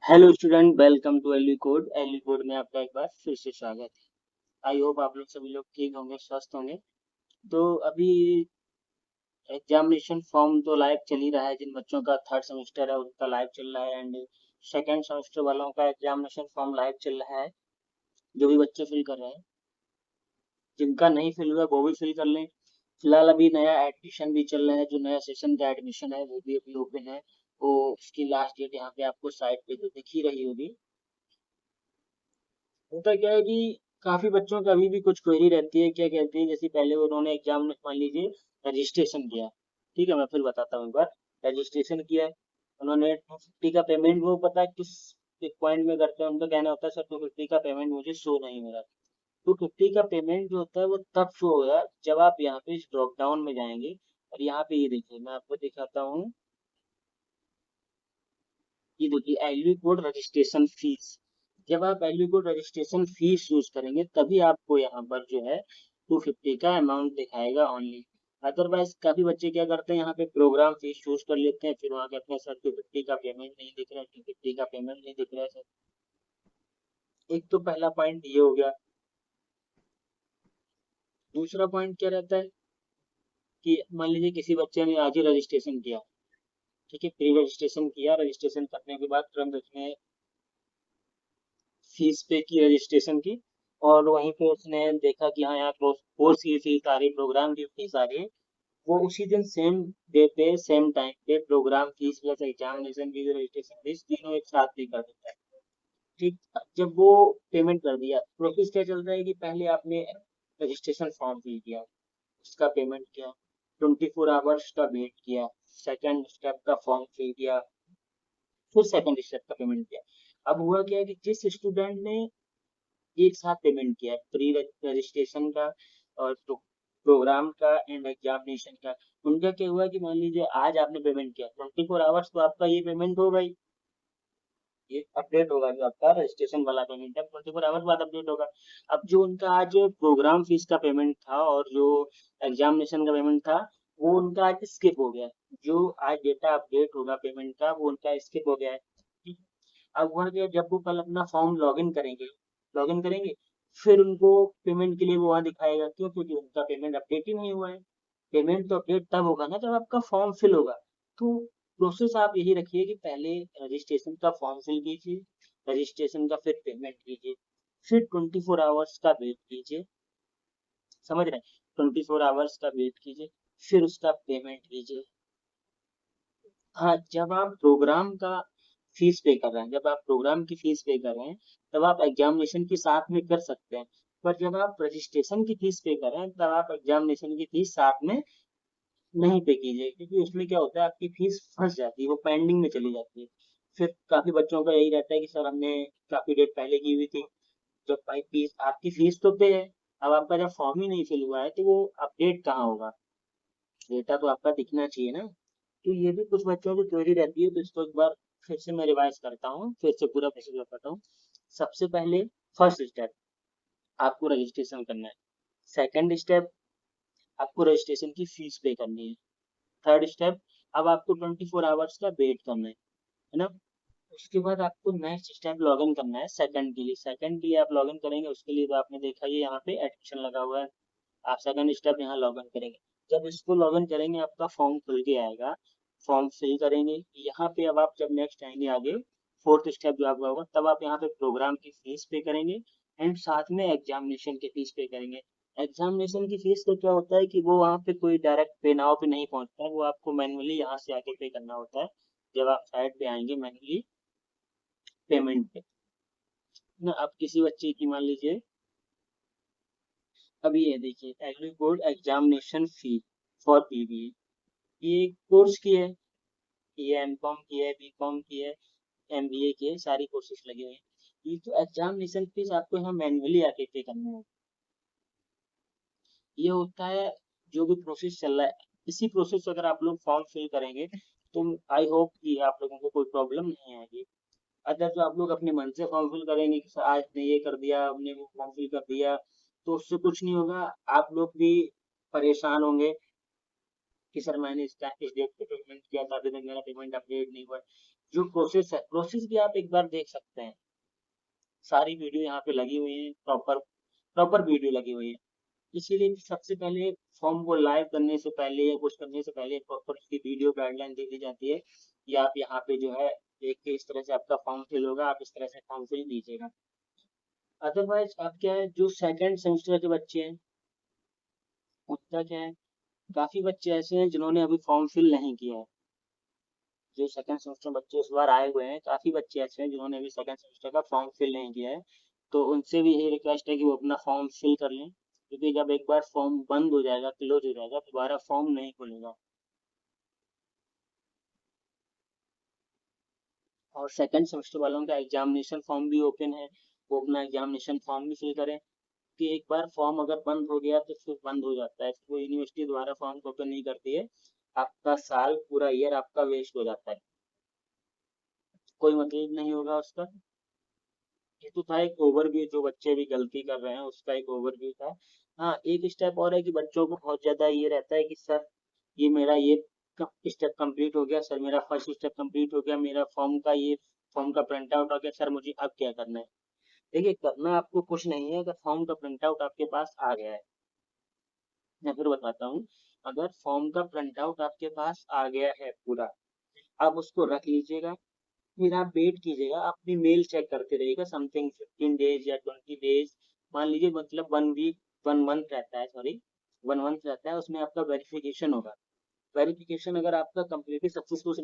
Hello student, welcome to LV code. LV code में आपका एक बार फिर से स्वागत है। आई होप आप लोग सभी लोग ठीक होंगे, स्वस्थ होंगे। तो अभी एग्जामिनेशन फॉर्म तो लाइव चल ही रहा है। जिन बच्चों का थर्ड सेमेस्टर है उनका लाइव चल रहा है, एंड सेकेंड सेमेस्टर वालों का एग्जामिनेशन फॉर्म लाइव चल रहा है। जो भी बच्चे फिल कर रहे हैं, जिनका नहीं फिल हुआ वो भी फिल कर लें। फिलहाल अभी नया एडमिशन भी चल रहा है। जो नया सेशन का एडमिशन है वो भी अभी ओपन है। वो उसकी लास्ट डेट यहाँ पे आपको साइट पे जो दिख ही रही होगी। होता क्या है कि काफी बच्चों का अभी भी कुछ क्वेरी रहती है। क्या कहते हैं, जैसे पहले उन्होंने एग्जाम में मान लीजिए रजिस्ट्रेशन किया। ठीक है, मैं फिर बताता हूँ एक बार। रजिस्ट्रेशन किया, उन्होंने 250 का पेमेंट, वो पता है किस पॉइंट में करते हैं। उनका कहना होता है सर 250 का पेमेंट मुझे शो नहीं हो रहा। 250 का पेमेंट जो होता है वो तब शो होगा जब आप यहाँ पे इस ड्रॉप डाउन में जाएंगे। और यहाँ पे ये देखिए, मैं आपको दिखाता हूँ। ये देखिए एलवी कोड रजिस्ट्रेशन फीस। जब आप LV code registration fees use करेंगे तभी आपको यहाँ पर जो है 250 का अमाउंट दिखाएगा ओनली। अदरवाइज काफी बच्चे क्या करते हैं, यहाँ पे प्रोग्राम फीस चूज कर लेते हैं, फिर वहाँ कहते हैं सर 250 का पेमेंट नहीं दिख रहा है, 250 का पेमेंट नहीं दिख रहा है सर। एक तो पहला पॉइंट ये हो गया। दूसरा पॉइंट क्या रहता है कि मान लीजिए किसी बच्चे ने आज ही रजिस्ट्रेशन किया। ठीक है, प्री रजिस्ट्रेशन किया, रजिस्ट्रेशन करने के बाद तुरंत उसने फीस पे की, रजिस्ट्रेशन की। और वहीं पे उसने देखा कि हाँ, यहाँ कोर्स की फीस आ रही, प्रोग्राम की फीस आ रही है। वो उसी दिन सेम डे पे, सेम टाइम पे programme fees plus examination fees, registration fees तीनों एक साथ पे कर देता है। ठीक। जब वो पेमेंट कर दिया, प्रोसेस क्या चलता है कि पहले आपने रजिस्ट्रेशन फॉर्म फिल किया, उसका पेमेंट किया, 24 आवर्स का वेट किया, सेकंड स्टेप का फॉर्म फिल किया, फिर सेकंड स्टेप का पेमेंट किया। अब हुआ क्या है कि जिस स्टूडेंट ने एक साथ पेमेंट किया है, प्री रजिस्ट्रेशन का और प्रोग्राम का एंड एग्जामिनेशन का, उनका क्या हुआ कि मान लीजिए आज आपने पेमेंट किया, 24 आवर्स तो आपका ये पेमेंट होगा ही। ये अपडेट होगा जो आपका रजिस्ट्रेशन वाला पेमेंट है, 24 आवर्स बाद अपडेट होगा। अब जो उनका आज प्रोग्राम फीस का पेमेंट था और जो एग्जामिनेशन का पेमेंट था, वो उनका आज स्किप हो गया है। जो आज डेटा अपडेट होगा पेमेंट का वो उनका स्किप हो गया है। ठीक। अब वह क्या, जब वो कल अपना फॉर्म लॉगिन करेंगे, फिर उनको पेमेंट के लिए वो वहाँ दिखाएगा। क्यों? क्योंकि उनका पेमेंट अपडेट ही नहीं हुआ है। पेमेंट तो अपडेट तब होगा ना जब आपका फॉर्म फिल होगा। तो प्रोसेस आप यही रखिए कि पहले रजिस्ट्रेशन का फॉर्म फिल कीजिए, रजिस्ट्रेशन का फिर पेमेंट कीजिए, फिर 24 आवर्स का वेट कीजिए। समझ रहे हैं? 24 आवर्स का वेट कीजिए, फिर उसका पेमेंट कीजिए। हाँ, जब आप प्रोग्राम का फीस पे कर रहे हैं, जब आप प्रोग्राम की फीस पे कर रहे हैं, तब आप एग्जामिनेशन की साथ में कर सकते हैं। पर जब आप रजिस्ट्रेशन की फीस पे कर रहे हैं तब आप एग्जामिनेशन की फीस साथ में नहीं पे कीजिए, क्योंकि उसमें क्या होता है, आपकी फीस फंस जाती है, वो पेंडिंग में चली जाती है। फिर काफी बच्चों का यही रहता है कि सर हमने काफी डेट पहले की हुई थी, जब भाई फीस, आपकी फीस तो पे है, अब आपका जब फॉर्म ही नहीं फिल हुआ है तो वो अपडेट कहाँ होगा? डेटा तो आपका दिखना चाहिए ना। तो ये भी कुछ बच्चों की क्वेरी रहती है, तो इसको एक बार फिर से मैं रिवाइज करता हूँ, फिर से पूरा प्रोसीजर बताता हूँ। सबसे पहले फर्स्ट स्टेप, आपको रजिस्ट्रेशन करना है। सेकंड स्टेप, आपको रजिस्ट्रेशन की फीस पे करनी है। थर्ड स्टेप, अब आपको 24 आवर्स का वेट करना है ना। उसके बाद आपको नेक्स्ट स्टेप लॉगिन करना है सेकंड के लिए। सेकंड के लिए आप लॉगिन करेंगे, उसके लिए तो आपने देखा ये यहाँ पे एडमिशन लगा हुआ है। आप सेकंड स्टेप यहाँ लॉगिन करेंगे। जब इसको लॉगिन करेंगे आपका फॉर्म खुल के आएगा, फॉर्म फिल करेंगे। यहाँ पे अब आप जब नेक्स्ट आएंगे आगे, फोर्थ स्टेप जो आपका होगा, तब आप यहाँ पे प्रोग्राम की फीस पे करेंगे एंड साथ में एग्जामिनेशन की फीस पे करेंगे। एग्जामिनेशन की फीस तो क्या होता है कि वो वहाँ पे कोई डायरेक्ट पे नाव पे नहीं पहुंचता है, वो आपको मैनुअली यहाँ से आके पे करना होता है। जब आप साइट पे आएंगे मैनुअली पेमेंट पे ना, आप किसी बच्चे की मान लीजिए, अभी ये देखिए agri board examination fee for PBA, ये कोर्स की है। ये एमकॉम की है, बीकॉम की है, एमबीए की है, सारी कोर्सेज लगे हुए हैं। ये तो एग्जामिनेशन फीस आपको यहाँ मैनुअली आके पे करना है। ये होता है जो भी प्रोसेस चल रहा है, इसी प्रोसेस अगर आप लोग फॉर्म फिल करेंगे तो आई होप कि आप लोगों को कोई प्रॉब्लम नहीं आएगी। अगर जो आप लोग अपने मन से फॉर्म फिल करेंगे कि सर आज ने ये कर दिया, हमने वो फॉर्म फिल कर दिया, तो उससे कुछ नहीं होगा। आप लोग भी परेशान होंगे कि सर मैंने इस डेट पे पेमेंट किया था, अभी तक मेरा पेमेंट अपडेट नहीं हुआ है। जो प्रोसेस है, प्रोसेस भी आप एक बार देख सकते हैं। सारी वीडियो यहाँ पे लगी हुई है, प्रॉपर प्रॉपर वीडियो लगी हुई है। इसीलिए सबसे पहले फॉर्म को लाइव करने से पहले या कुछ करने से पहले प्रॉपर उसकी वीडियो गाइडलाइन दे दी जाती है, या आप यहाँ पे जो है देख के इस तरह से आपका फॉर्म फिल होगा, आप इस तरह से फॉर्म फिल दीजिएगा। अदरवाइज आप क्या है, जो सेकंड सेमेस्टर के बच्चे हैं उनका क्या है, काफी बच्चे ऐसे हैं जिन्होंने अभी फॉर्म फिल नहीं किया है। जो सेकंड सेमेस्टर बच्चे इस बार आए हुए हैं, काफी बच्चे ऐसे हैं जिन्होंने अभी सेकंड सेमेस्टर का फॉर्म फिल नहीं किया है। तो उनसे भी यही रिक्वेस्ट है कि वो अपना फॉर्म फिल कर लें, क्योंकि जब एक बार फॉर्म बंद हो जाएगा, क्लोज हो जाएगा, दोबारा फॉर्म नहीं खुलेगा। और सेकंड सेमेस्टर वालों का एग्जामिनेशन फॉर्म भी ओपन है, वो अपना एग्जामिनेशन फॉर्म भी फिल करें। कि एक बार फॉर्म अगर बंद हो गया तो फिर बंद हो जाता है, फिर वो यूनिवर्सिटी दोबारा फॉर्म को ओपन नहीं करती है। आपका साल, पूरा ईयर आपका वेस्ट हो जाता है, कोई मतलब नहीं होगा उसका। ये तो था एक ओवरव्यू, जो बच्चे भी गलती कर रहे हैं उसका एक ओवरव्यू था। हाँ, एक स्टेप और है कि बच्चों को बहुत ज्यादा ये रहता है कि सर ये मेरा ये स्टेप कंप्लीट हो गया, सर मेरा फर्स्ट स्टेप कंप्लीट हो गया, मेरा फॉर्म का ये फॉर्म का प्रिंट आउट हो गया, सर मुझे अब क्या करना है। देखिए, करना आपको कुछ नहीं है, अगर फॉर्म का प्रिंट आउट आपके पास आ गया है। मैं फिर बताता हूँ, अगर फॉर्म का प्रिंट आउट आपके पास आ गया है पूरा, आप उसको रख लीजिएगा। फिर आप वेट कीजिएगा, अपनी मेल चेक करते रहिएगा, समथिंग 15 डेज या 20 डेज, मान लीजिए, मतलब 1 वीक, 1 मंथ रहता है, सॉरी 1 मंथ रहता है, उसमें आपका वेरिफिकेशन होगा। वेरिफिकेशन अगर आपका कम्प्लीटली सक्सेसफुल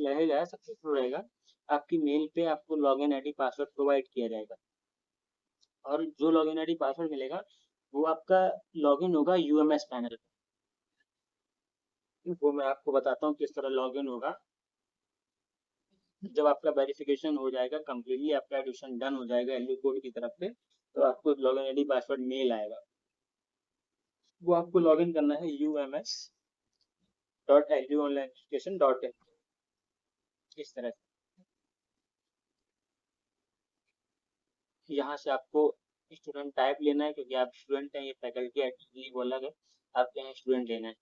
रहेगा, आपकी मेल पे आपको लॉगिन आईडी पासवर्ड प्रोवाइड किया जाएगा। और जो लॉगिन आईडी पासवर्ड मिलेगा, वो आपका लॉगिन होगा यूएमएस पैनल पे। वो मैं आपको बताता हूँ किस तरह लॉगिन होगा। जब आपका वेरिफिकेशन हो जाएगा कम्प्लीटली, आपका एडिशन डन हो जाएगा एलयू कोड की तरफ से, तो आपको लॉगिन आईडी पासवर्ड मेल आएगा। वो आपको लॉगिन करना है ums.luonlineeducation.in, इस तरह से। यहाँ से आपको स्टूडेंट टाइप लेना है, क्योंकि आप स्टूडेंट हैं, ये फैकल्टी एक्चुअली वो अलग है। आपके यहाँ स्टूडेंट लेना है,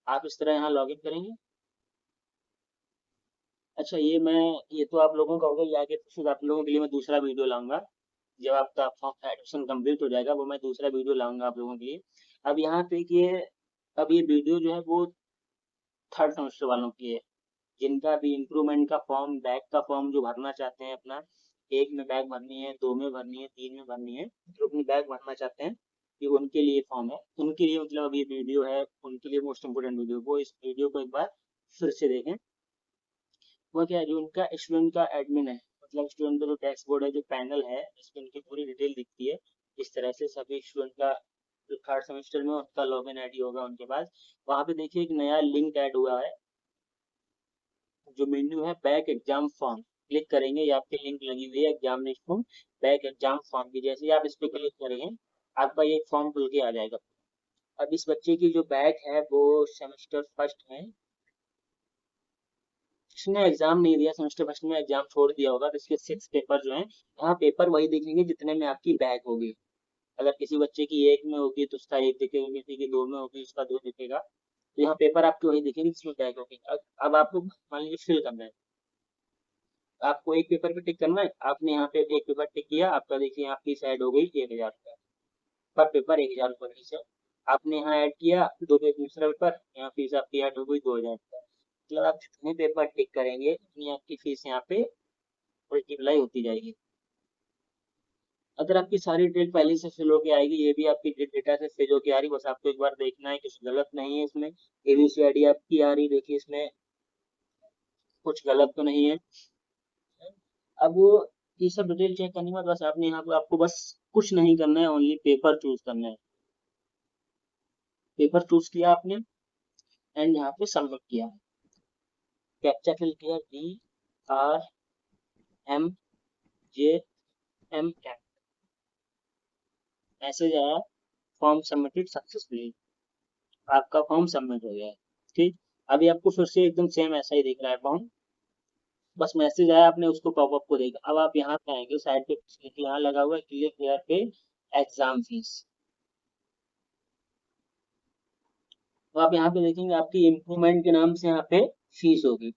आप इस तरह यहाँ लॉगिन करेंगे। अच्छा, ये तो आप लोगों का होगा, ये आगे फिर आप लोगों के लिए मैं दूसरा वीडियो लाऊंगा। जब आपका फॉर्म एडमिशन कंप्लीट हो जाएगा, वो मैं दूसरा वीडियो लाऊंगा आप लोगों के लिए। अब यहाँ पे कि अब ये वीडियो जो है वो थर्ड सेमेस्टर वालों की है, जिनका भी इम्प्रूवमेंट का फॉर्म, बैक का फॉर्म जो भरना चाहते हैं अपना, एक में बैक भरनी है, दो में भरनी है, तीन में भरनी है, जो अपनी बैक भरना चाहते हैं, ये उनके लिए फॉर्म है, उनके लिए मतलब अब ये वीडियो है उनके लिए मोस्ट इम्पोर्टेंट वीडियो। वो इस वीडियो को एक बार फिर से देखें। वो क्या है, जो उनका स्टूडेंट का एडमिन है, मतलब स्टूडेंट का जो डैशबोर्ड है, जो पैनल है, इसमें उनकी पूरी डिटेल दिखती है। इस तरह से सभी स्टूडेंट का जो थर्ड सेमेस्टर में उनका लॉगिन आईडी होगा उनके पास। वहाँ पे देखिए एक नया लिंक ऐड हुआ है, जो मेन्यू है बैक एग्जाम फॉर्म, क्लिक करेंगे, ये आपकी लिंक लगी हुई है एग्जामिनेशन बैक एग्जाम फॉर्म की। जैसे ही आप इस पे क्लिक करेंगे, आपका ये फॉर्म खुल के आ जाएगा। अब इस बच्चे की जो बैक है वो सेमेस्टर फर्स्ट में, जिसने एग्जाम नहीं दिया सेमेस्टर फर्स्ट में, एग्जाम छोड़ दिया होगा, तो इसके 6 पेपर जो हैं, यहाँ पेपर वही दिखेंगे जितने में आपकी बैक होगी। अगर किसी बच्चे की एक में होगी तो उसका एक दिखेगा, किसी की दो में होगी उसका दो दिखेगा। तो यहाँ पेपर आपके वही दिखेंगे जिसमें बैक होगी। अब आपको मान लीजिए फिल करना है, आपको एक पेपर पे टिक करना है, आपने यहाँ पे एक पेपर टिक किया, आपका देखिए यहाँ फीस ऐड हो गई 1,000 रुपया पर पेपर, 1,000 रुपये फीस है। आपने यहाँ ऐड किया दो पे दूसरा पेपर, यहाँ फीस आपकी ऐड हो गई 2,000 रुपया। मतलब आप जितने पेपर टिक करेंगे उतनी आपकी फीस यहाँ पे मल्टीप्लाई होती जाएगी। अगर आपकी सारी डिटेल पहले से फिल होके आएगी, ये भी आपकी डेटा से फिल होके आ रही, बस आपको एक बार देखना है, कुछ गलत नहीं है इसमें। एबीसी आईडी आपकी आ रही, देखिए इसमें कुछ गलत तो नहीं है। अब वो ये सब डिटेल चेक करने के बाद बस आपने यहाँ पे, आपको बस कुछ नहीं करना है, ओनली पेपर चूज करना है। पेपर चूज किया आपने एंड यहाँ पे सबमिट किया, कैप्चा फिल किया, DRMJM, मैसेज आया, फॉर्म सबमिटेड सक्सेसफुली, आपका फॉर्म सबमिट हो गया है। ठीक, अभी आपको फिर से एकदम सेम ऐसा ही दिख रहा है फॉर्म, बस मैसेज आया, आपने उसको पॉपअप को देखा। अब आप यहाँ पे आएंगे, साइड पे यहाँ लगा हुआ है क्लिक हेयर पे एग्जाम फीस। तो आप यहाँ पे देखेंगे आपकी इम्प्रूवमेंट के नाम से यहाँ पे फीस होगी।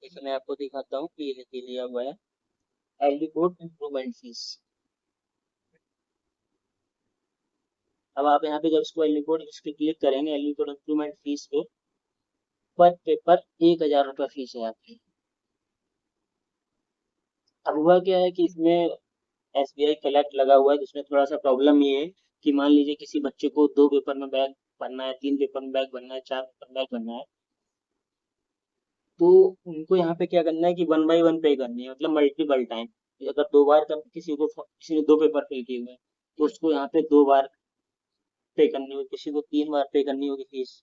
इसमें मैं आपको दिखाता हूँ कि ये लिया हुआ है एलिकोड इम्प्रूवमेंट फीस। अब आप यहाँ पे जब इसको एलिकोड इस पे क्लिक करेंगे एलिकोड इम्प्रूवमेंट फीस पे, पर पेपर 1,000 रुपये फीस है आपकी। अब हुआ क्या है कि इसमें एसबीआई कलेक्ट लगा हुआ है, जिसमें थोड़ा सा प्रॉब्लम ये है कि मान लीजिए किसी बच्चे को 2 पेपर में बैग भरना है, 3 पेपर में बैग भरना है, 4 पेपर में बैग भरना है, तो उनको यहाँ पे क्या करना है कि 1 बाई 1 पे करनी है, मतलब मल्टीपल टाइम। अगर 2 बार का किसी ने 2 पेपर फिल किए हुए हैं, तो उसको यहाँ पे 2 बार पे करनी होगी, किसी को 3 बार पे करनी होगी फीस।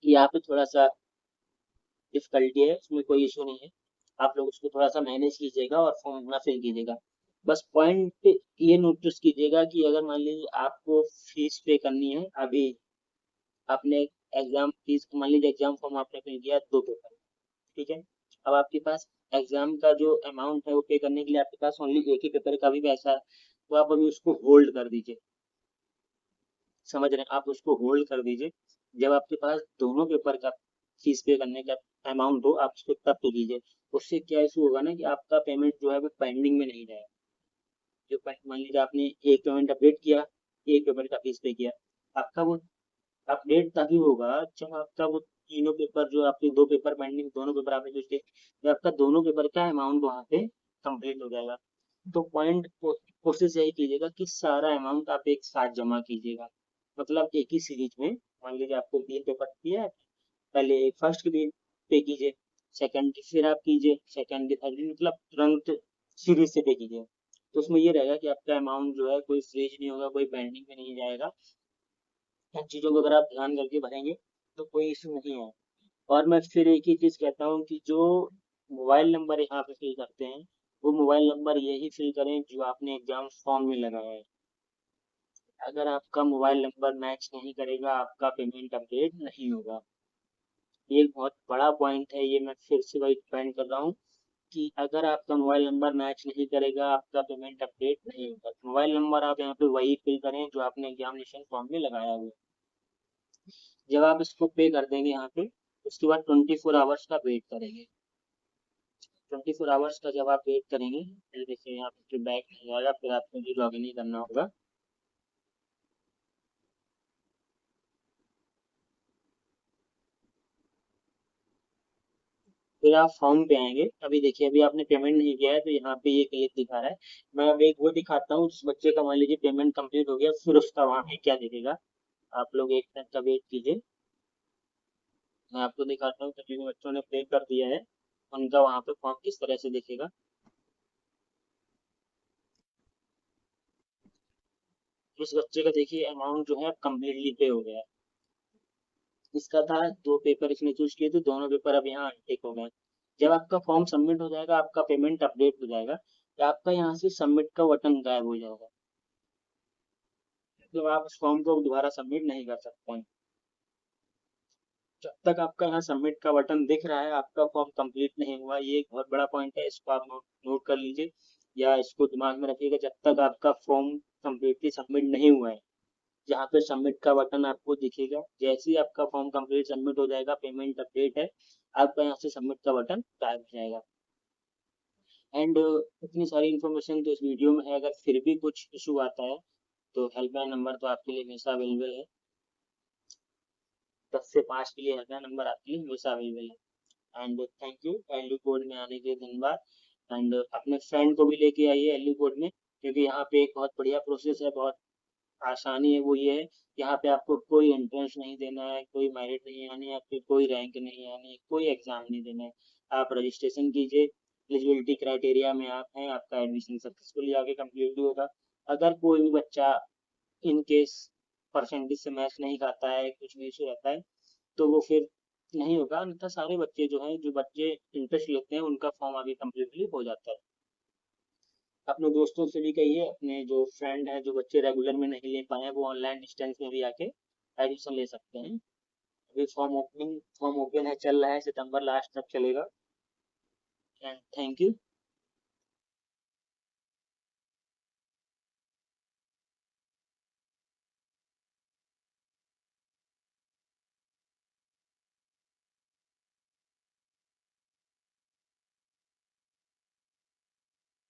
यहाँ पे थोड़ा सा डिफिकल्टी है, उसमें कोई इशू नहीं है। आप लोग उसको थोड़ा सा मैनेज कीजिएगा और फॉर्म अपना फिल कीजिएगा। बस पॉइंट ये नोटिस कीजिएगा कि अगर मान लीजिए आपको फीस पे करनी है अभी, आपने एग्जाम फीस मान लीजिए एग्जाम फॉर्म आपने फिल किया 2 पेपर, ठीक है। अब आपके पास एग्जाम का जो अमाउंट है वो पे करने के लिए आपके पास ओनली एक ही पेपर का भी पैसा है, तो आप अभी उसको होल्ड कर दीजिए। समझ रहे हैं, आप उसको होल्ड कर दीजिए। जब आपके पास दोनों पेपर का फीस पे करने का अमाउंट हो, आप उसको तब पे कीजिए। उससे क्या इशू होगा ना कि आपका पेमेंट जो है वो पेंडिंग में नहीं जाएगा। जो मान लीजिए आपने एक पेमेंट अपडेट किया, एक पेपर का फीस पे किया, आपका वो अपडेट तभी होगा जब आपका वो तीनों पेपर, जो आपके 2 पेपर पेंडिंग, दोनों पेपर आपने जो किए, जब आपका दोनों पेपर का अमाउंट वहाँ पे कंप्लीट हो जाएगा। तो पॉइंट कोशिश यही कीजिएगा कि सारा अमाउंट आप एक साथ जमा कीजिएगा, मतलब एक ही सीरीज में। मान लीजिए आपको 3 पेपर किया है, पहले एक फर्स्ट के दिन पे कीजिए, सेकंड की फिर आप कीजिए, सेकंड की थर्ड, मतलब तुरंत सीरीज से पे कीजिए। तो उसमें ये रहेगा कि आपका अमाउंट जो है कोई फ्रीज नहीं होगा, कोई पेंडिंग में नहीं जाएगा। इन चीज़ों को अगर आप ध्यान करके भरेंगे तो कोई इशू नहीं है। और मैं फिर एक ही चीज़ कहता हूँ कि जो मोबाइल नंबर यहाँ पे फिल करते हैं, वो मोबाइल नंबर यही फिल करें जो आपने एग्जाम फॉर्म में लगाया है। अगर आपका मोबाइल नंबर मैच नहीं करेगा, आपका पेमेंट अपडेट नहीं होगा। ये एक बहुत बड़ा पॉइंट है, ये मैं फिर से वही पॉइंट कर रहा हूँ कि अगर आपका मोबाइल नंबर मैच नहीं करेगा, आपका पेमेंट अपडेट नहीं होगा। मोबाइल नंबर आप यहाँ पे वही फिल करें जो आपने एग्जामिनेशन फॉर्म में लगाया हुआ है। जब आप इसको पे कर देंगे यहाँ पे, उसके बाद 24 आवर्स का वेट करेंगे। 24 आवर्स का जब आप वेट करेंगे, फिर देखिए यहाँ पे फिर बैक नहीं आएगा, फिर आपको भी लॉग इन ही करना होगा। फिर आप फॉर्म पे आएंगे, अभी देखिए अभी आपने पेमेंट नहीं किया है तो यहाँ पे ये क्लिक दिखा रहा है। मैं अब एक वो दिखाता हूँ जिस बच्चे का मान लीजिए पेमेंट कंप्लीट हो गया, फिर उसका वहाँ पे क्या दिखेगा। आप लोग एक मिनट का वेट कीजिए, मैं आपको दिखाता हूँ कि जिन बच्चों ने पे कर दिया है उनका वहाँ पे फॉर्म किस तरह से दिखेगा। इस बच्चे का देखिए अमाउंट जो है कम्प्लीटली पे हो गया है। इसका था 2 पेपर इसने चूज किए थे, दोनों पेपर अब यहाँ अनटिक हो गए। जब आपका फॉर्म सबमिट हो जाएगा, आपका पेमेंट अपडेट हो जाएगा, तो आपका यहाँ से सबमिट का बटन गायब हो जाएगा, तो आप उस फॉर्म को दोबारा सबमिट नहीं कर सकते हैं। जब तक आपका यहाँ सबमिट का बटन दिख रहा है, आपका फॉर्म कंप्लीट नहीं हुआ। ये एक बहुत बड़ा पॉइंट है, इसको आप नोट कर लीजिए या इसको दिमाग में रखिएगा। जब तक आपका फॉर्म कंप्लीटली सबमिट नहीं हुआ है, जहाँ पे सबमिट का बटन आपको दिखेगा, जैसे ही आपका फॉर्म कंप्लीट सबमिट हो जाएगा, पेमेंट अपडेट है, आपका यहाँ से सबमिट का बटन गायब हो जाएगा। एंड इतनी सारी इन्फॉर्मेशन तो इस वीडियो में है, अगर फिर भी कुछ इशू आता है तो हेल्पलाइन नंबर तो आपके लिए हमेशा अवेलेबल है। 10 से 5 के लिए हेल्पलाइन नंबर आपके लिए हमेशा अवेलेबल है। And thank you LU code में आने के लिए धन्यवाद। एंड अपने फ्रेंड को भी लेके आइए एलयू कोड में, क्योंकि यहाँ पे एक बहुत बढ़िया प्रोसेस है, बहुत आसानी है। वो ये है, यहाँ पे आपको कोई एंट्रेंस नहीं देना है, कोई मेरिट नहीं आनी है, आपकी कोई रैंक नहीं आनी है, कोई एग्जाम नहीं देना है। आप रजिस्ट्रेशन कीजिए, एलिजिबिलिटी क्राइटेरिया में आप हैं, आपका एडमिशन सक्सेसफुली आगे कंप्लीट होगा। अगर कोई भी बच्चा इन केस परसेंटेज से मैच नहीं खाता है, कुछ भी इशू रहता है, तो वो फिर नहीं होगा। अन्यथा सारे बच्चे जो हैं, जो बच्चे इंटरेस्ट लेते हैं, उनका फॉर्म आगे कम्प्लीटली हो जाता है। अपने दोस्तों से भी कहिए, अपने जो फ्रेंड हैं, जो बच्चे रेगुलर में नहीं ले पाए हैं, वो ऑनलाइन डिस्टेंस में भी आके एडमिशन ले सकते हैं। अभी फॉर्म ओपन है, चल रहा है, सितंबर लास्ट तक चलेगा। And thank you.